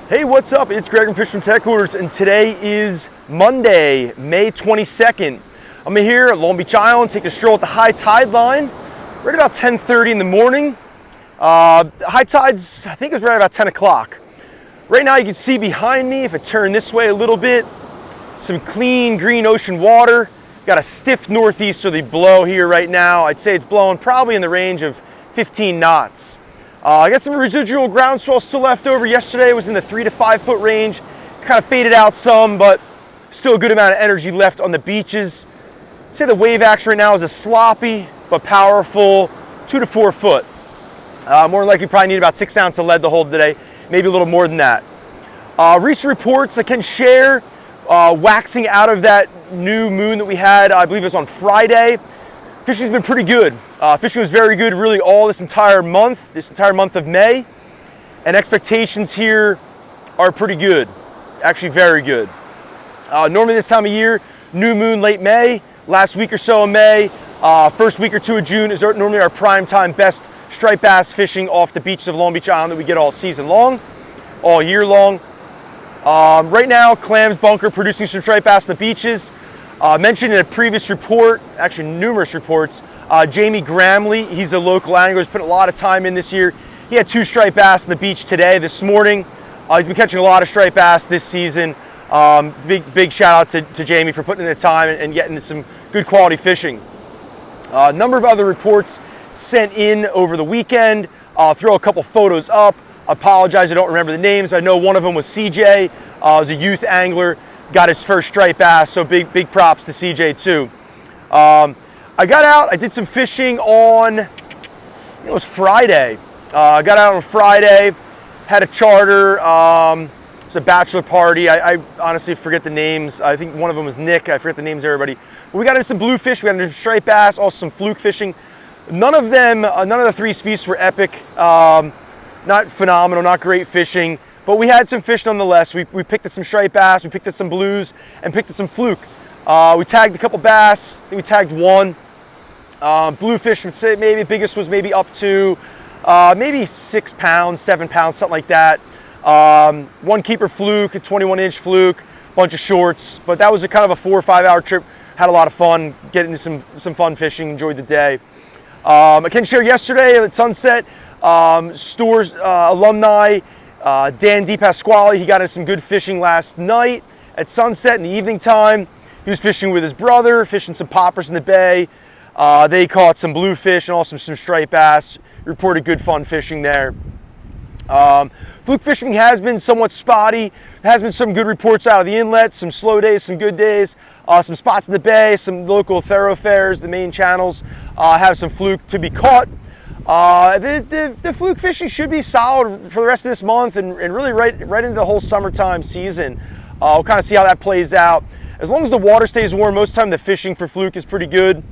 Hey, what's up? It's Greg from Fishing Headquarters, and today is Monday, May 22nd. I'm here at Long Beach Island, taking a stroll at the high tide line. Right about 10:30 in the morning. High tide's, I think it was right about 10 o'clock. Right now you can see behind me, if I turn this way a little bit, some clean green ocean water. Got a stiff northeasterly blow here right now. I'd say it's blowing probably in the range of 15 knots. I got some residual groundswell still left over. Yesterday it was in the 3 to 5 foot range. It's kind of faded out some, but still a good amount of energy left on the beaches. I'd say the wave action right now is a sloppy but powerful 2 to 4 foot. More than likely probably need about 6 ounces of lead to hold today, maybe a little more than that. Recent reports I can share, waxing out of that new moon that we had, I believe it was on Friday. Fishing's been pretty good. Fishing was very good really all this entire month of May. And expectations here are pretty good, actually very good. Normally this time of year, new moon late May, last week or so of May, first week or two of June is normally our prime time best striped bass fishing off the beaches of Long Beach Island that we get all season long, all year long. Right now, clams, bunker, producing some striped bass on the beaches. Mentioned in a previous report, actually numerous reports, Jamie Gramley, he's a local angler, he's put a lot of time in this year. He had 2 striped bass on the beach this morning. He's been catching a lot of striped bass this season. Big shout out to Jamie for putting in the time and getting some good quality fishing. A number of other reports sent in over the weekend. I'll throw a couple photos up. I apologize, I don't remember the names, but I know one of them was CJ, was a youth angler. Got his first striped bass, so big props to CJ too. I got out, I did some fishing on, it was Friday. I got out on Friday, had a charter, it was a bachelor party. I honestly forget the names. I think one of them was Nick, I forget the names of everybody. But we got into some bluefish, we got into striped bass, also some fluke fishing. None of the 3 species were epic, not phenomenal, not great fishing. But we had some fish nonetheless. We picked at some striped bass, we picked at some blues, and picked at some fluke. We tagged a couple bass, I think we tagged 1. Bluefish, would say maybe the biggest was maybe up to maybe 6 pounds, 7 pounds, something like that. 1 keeper fluke, a 21-inch fluke, bunch of shorts. But that was a kind of a 4 or 5 hour trip. Had a lot of fun, getting into some fun fishing, enjoyed the day. I can share yesterday at sunset, Stores alumni, Dan DePasquale, he got into some good fishing last night at sunset in the evening time. He was fishing with his brother, fishing some poppers in the bay. They caught some bluefish and also some striped bass. Reported good fun fishing there. Fluke fishing has been somewhat spotty. There has been some good reports out of the inlet, some slow days, some good days, some spots in the bay, some local thoroughfares, the main channels have some fluke to be caught. The fluke fishing should be solid for the rest of this month and really right into the whole summertime season. We'll kind of see how that plays out. As long as the water stays warm, most of the time the fishing for fluke is pretty good.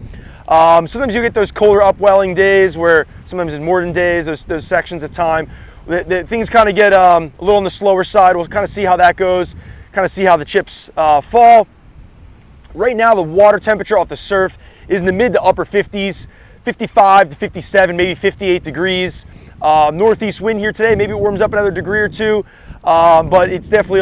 Sometimes you get those colder upwelling days where sometimes in more than days, those sections of time, things kind of get a little on the slower side. We'll kind of see how that goes, kind of see how the chips fall. Right now the water temperature off the surf is in the mid to upper 50s. 55 to 57, maybe 58 degrees. Northeast wind here today. Maybe it warms up another degree or 2, but it's definitely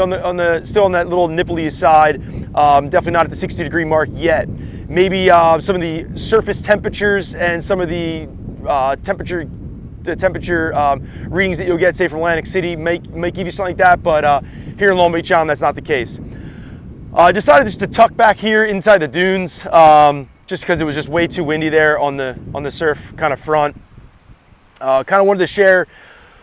still on that little nipply side. Definitely not at the 60-degree mark yet. Maybe some of the surface temperatures and some of the temperature readings that you'll get, say from Atlantic City, may give you something like that. But here in Long Beach Island, that's not the case. I decided just to tuck back here inside the dunes. Just because it was just way too windy there on the surf kind of front. Kind of wanted to share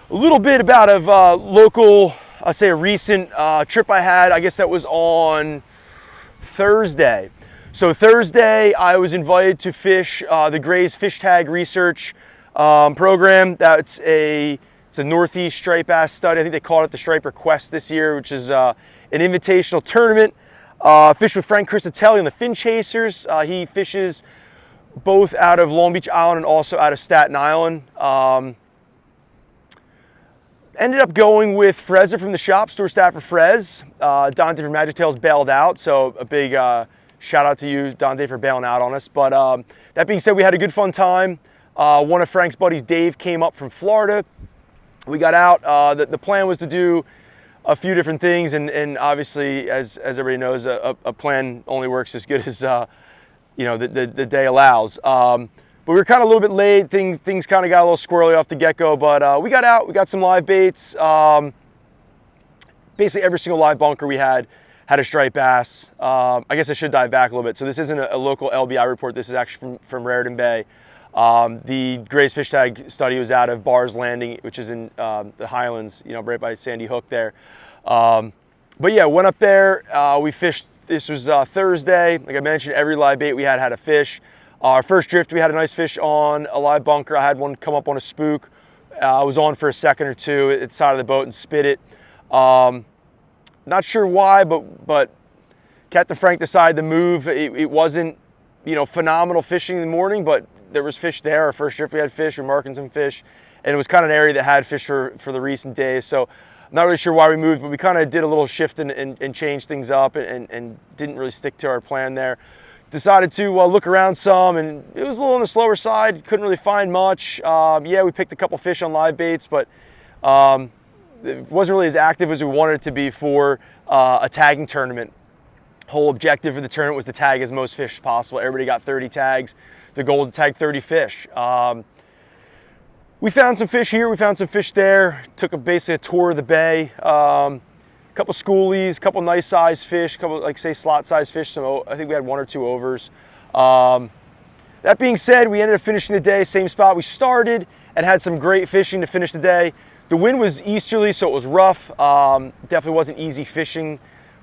a little bit about a local, I'll say a recent trip I had. I guess that was on Thursday. So Thursday I was invited to fish the Gray's Fish Tag Research program. It's a Northeast striped bass study. I think they called it the Striper Quest this year, which is an invitational tournament. Fished with Frank Christatelli on the Fin Chasers. He fishes both out of Long Beach Island and also out of Staten Island. Ended up going with Frezza from the shop, store staff for Frez. Dante from Magic Tails bailed out, so a big shout out to you, Dante, for bailing out on us. But that being said, we had a good fun time. One of Frank's buddies, Dave, came up from Florida. We got out. The plan was to do a few different things, and obviously, as everybody knows, a plan only works as good as the day allows. But we were kind of a little bit late. Things kind of got a little squirrely off the get-go, but we got out. We got some live baits. Basically, every single live bunker we had a striped bass. I guess I should dive back a little bit. So this isn't a local LBI report. This is actually from Raritan Bay. The Gray's fish tag study was out of Barr's Landing, which is in the Highlands, right by Sandy Hook there. But yeah, went up there. We fished. This was Thursday. Like I mentioned, every live bait we had a fish. Our first drift, we had a nice fish on a live bunker. I had one come up on a spook. I was on for a second or two at the side of the boat and spit it. Not sure why, but Captain Frank decided to move. It wasn't, phenomenal fishing in the morning, but there was fish there. Our first drift, we had fish. We were marking some fish, and it was kind of an area that had fish for the recent days. So I'm not really sure why we moved, but we kind of did a little shift and changed things up and didn't really stick to our plan there. Decided to look around some, and it was a little on the slower side. Couldn't really find much. Yeah, we picked a couple fish on live baits, but it wasn't really as active as we wanted it to be for a tagging tournament. Whole objective of the tournament was to tag as most fish as possible. Everybody got 30 tags. The goal was to tag 30 fish. We found some fish here. We found some fish there. Took basically a tour of the bay. Couple schoolies, couple nice sized fish, couple slot sized fish. So I think we had one or two overs. That being said, we ended up finishing the day same spot we started and had some great fishing to finish the day. The wind was easterly, so it was rough. Definitely wasn't easy fishing,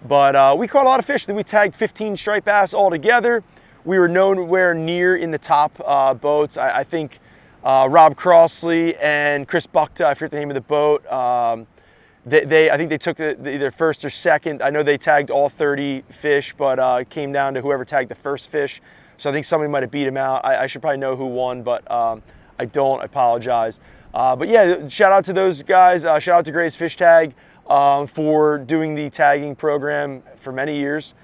but we caught a lot of fish. Then we tagged 15 striped bass all together. We were nowhere near in the top boats. I think Rob Crossley and Chris Buckta, I forget the name of the boat. I think they took either first or second. I know they tagged all 30 fish, but it came down to whoever tagged the first fish. So I think somebody might have beat him out. I should probably know who won, but I don't. I apologize. But yeah, shout out to those guys. Shout out to Gray's Fish Tag for doing the tagging program for many years.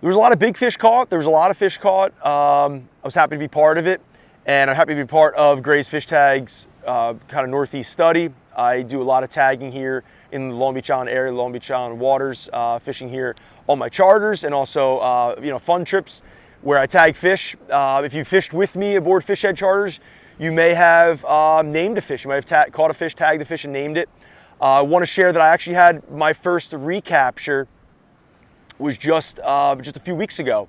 There was a lot of big fish caught. There was a lot of fish caught. I was happy to be part of it, and I'm happy to be part of Gray's Fish Tag's kind of northeast study. I do a lot of tagging here in the Long Beach Island area, Long Beach Island waters, fishing here on my charters, and also fun trips where I tag fish. If you fished with me aboard Fish Head charters, you may have named a fish. You might have caught a fish, tagged the fish, and named it. I want to share that I actually had my first recapture was just a few weeks ago.